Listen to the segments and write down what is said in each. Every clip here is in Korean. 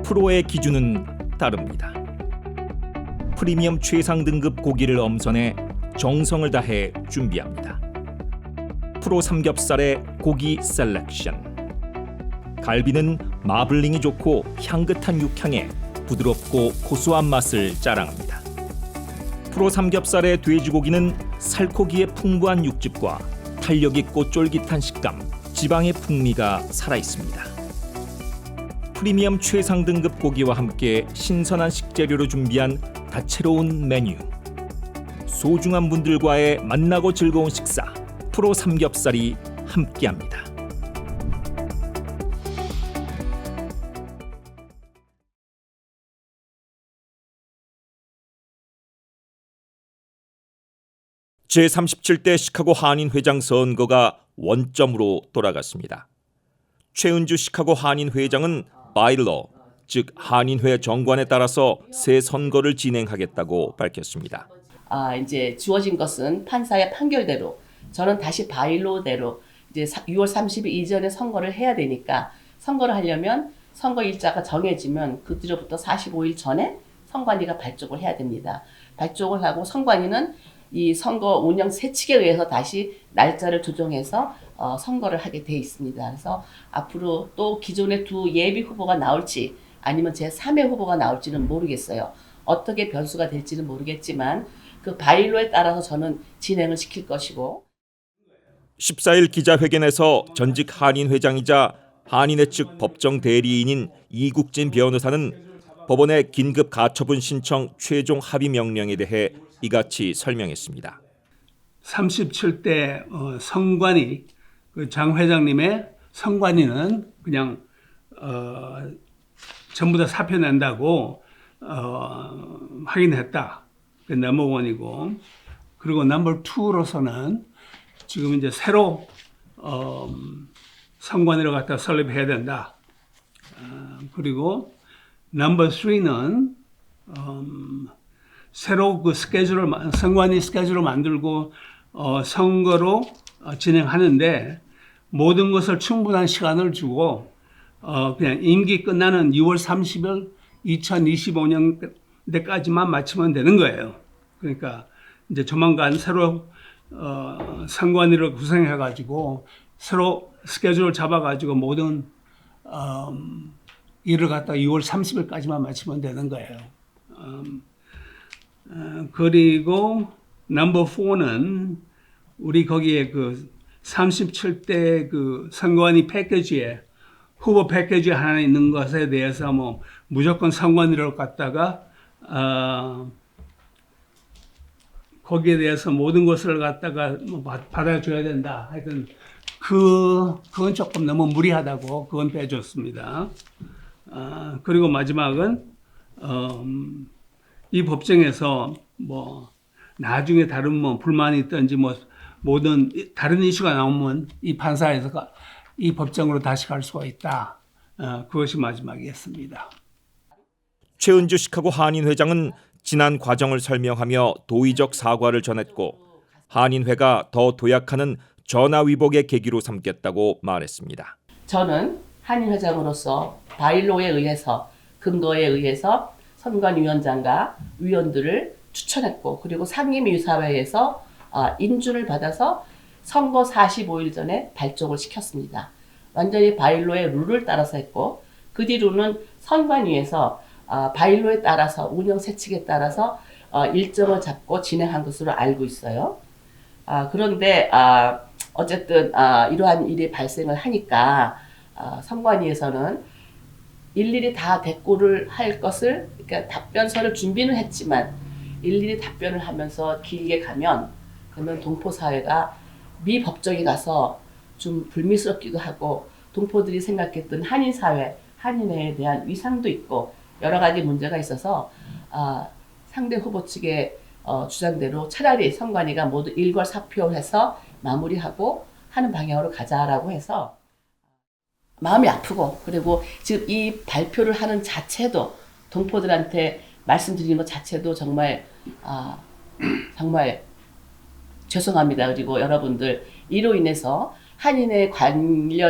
프로의 기준은 다릅니다. 프리미엄 최상 등급 고기를 엄선해 정성을 다해 준비합니다. 프로 삼겹살의 고기 셀렉션. 갈비는 마블링이 좋고 향긋한 육향에 부드럽고 고소한 맛을 자랑합니다. 프로 삼겹살의 돼지고기는 살코기의 풍부한 육즙과 탄력 있고 쫄깃한 식감, 지방의 풍미가 살아있습니다. 프리미엄 최상 등급 고기와 함께 신선한 식재료로 준비한 다채로운 메뉴. 소중한 분들과의 만나고 즐거운 식사, 프로 삼겹살이 함께합니다. 제37대 시카고 한인회장 선거가 원점으로 돌아갔습니다. 최은주 시카고 한인회장은 바일러, 즉 한인회 정관에 따라서 새 선거를 진행하겠다고 밝혔습니다. 이제 주어진 것은 판사의 판결대로 저는 다시 바일로대로 이제 6월 30일 이전에 선거를 해야 되니까 선거를 하려면 선거 일자가 정해지면 그 뒤로부터 45일 전에 선관위가 발족을 해야 됩니다. 발족을 하고 선관위는 이 선거 운영 세칙에 의해서 다시 날짜를 조정해서 선거를 하게 돼 있습니다. 그래서 앞으로 또 기존의 두 예비 후보가 나올지 아니면 제3의 후보가 나올지는 모르겠어요. 어떻게 변수가 될지는 모르겠지만 그 바일로에 따라서 저는 진행을 시킬 것이고. 14일 기자회견에서 전직 한인회장이자 한인회 측 법정 대리인인 이국진 변호사는 법원의 긴급 가처분 신청 최종 합의 명령에 대해 이같이 설명했습니다. 37대 선관위 그 장 회장님의 선관위는 그냥 전부 다 사표 낸다고 확인했다. 그 넘버 원이고, 그리고 넘버 투로서는 지금 이제 새로 선관위를 갖다 설립해야 된다. 그리고 넘버 3는 새로 그 선관위 스케줄을 만들고 선거로 진행하는데 모든 것을 충분한 시간을 주고 그냥 임기 끝나는 6월 30일 2025년대까지만 마치면 되는 거예요. 그러니까 이제 조만간 새로 선관위를 구성해가지고 새로 스케줄을 잡아가지고 모든 일을 갖다 6월 30일까지만 마치면 되는 거예요. 그리고 넘버 4는 우리 거기에 그 37대 그 선관위 패키지에 후보 패키지 하나 있는 것에 대해서 뭐 무조건 선관위를 갖다가 거기에 대해서 모든 것을 갖다가 뭐 받아줘야 된다. 하여튼 그건 조금 너무 무리하다고 그건 빼줬습니다. 그리고 마지막은 이 법정에서 뭐 나중에 다른 뭐 불만이 있든지 뭐 모든 다른 이슈가 나오면 이 판사에서 이 법정으로 다시 갈 수가 있다. 그것이 마지막이었습니다. 최은주 시카고 한인회장은 지난 과정을 설명하며 도의적 사과를 전했고 한인회가 더 도약하는 전화위복의 계기로 삼겠다고 말했습니다. 저는 한인회장으로서 바일로에 의해서 근거에 의해서 선관위원장과 위원들을 추천했고 그리고 상임이사회에서 인준을 받아서 선거 45일 전에 발족을 시켰습니다. 완전히 바일로의 룰을 따라서 했고 그 뒤로는 선관위에서 바일로에 따라서 운영 세칙에 따라서 일정을 잡고 진행한 것으로 알고 있어요. 그런데 어쨌든 이러한 일이 발생을 하니까 선관위에서는 일일이 다 대꾸를 할 것을 그러니까 답변서를 준비는 했지만 일일이 답변을 하면서 길게 가면 그러면 동포사회가 미법정에 가서 좀 불미스럽기도 하고 동포들이 생각했던 한인사회, 한인회에 대한 위상도 있고 여러 가지 문제가 있어서 상대 후보 측의 주장대로 차라리 선관위가 모두 일괄사표해서 마무리하고 하는 방향으로 가자라고 해서 마음이 아프고 그리고 지금 이 발표를 하는 자체도 동포들한테 말씀드리는 것 자체도 정말 정말 죄송합니다. 그리고 여러분들 이로 인해서 한인에 관심이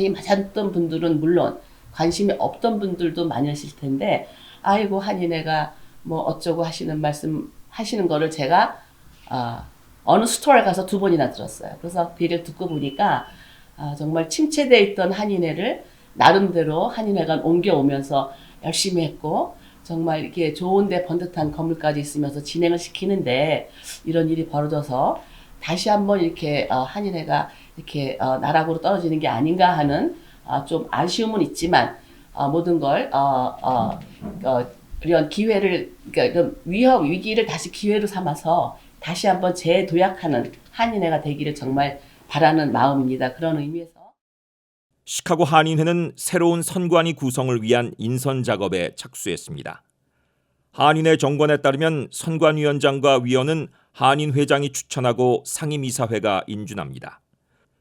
많았던 분들은 물론 관심이 없던 분들도 많으실 텐데 아이고 한인회가 뭐 어쩌고 하시는 말씀 하시는 거를 제가 어느 스토어에 가서 2번이나 들었어요. 그래서 그 얘기를 듣고 보니까 정말 침체되어 있던 한인회를 나름대로 한인회가 옮겨오면서 열심히 했고 정말 이렇게 좋은데 번듯한 건물까지 있으면서 진행을 시키는데 이런 일이 벌어져서 다시 한번 이렇게 한인회가 이렇게 나락으로 떨어지는 게 아닌가 하는 좀 아쉬움은 있지만 모든 걸 이런 기회를 그러니까 이런 위기를 다시 기회로 삼아서 다시 한번 재도약하는 한인회가 되기를 정말 바라는 마음입니다. 그런 의미에서 시카고 한인회는 새로운 선관위 구성을 위한 인선 작업에 착수했습니다. 한인회 정관에 따르면 선관위원장과 위원은 한인회장이 추천하고 상임이사회가 인준합니다.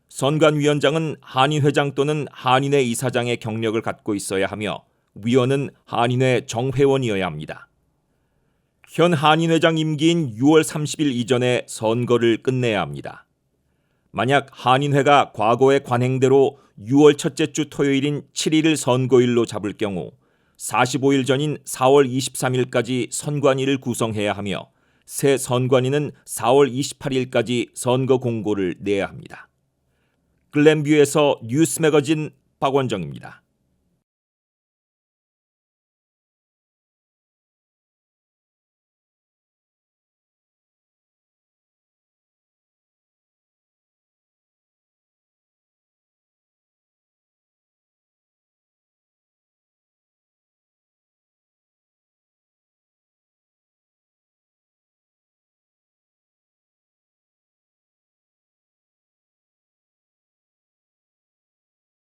선관위원장은 한인회장 또는 한인회 이사장의 경력을 갖고 있어야 하며 위원은 한인회 정회원이어야 합니다. 현 한인회장 임기인 6월 30일 이전에 선거를 끝내야 합니다. 만약 한인회가 과거의 관행대로 6월 첫째 주 토요일인 7일을 선거일로 잡을 경우 45일 전인 4월 23일까지 선관위를 구성해야 하며 새 선관위는 4월 28일까지 선거 공고를 내야 합니다. 글렌뷰에서 뉴스 매거진 박원정입니다.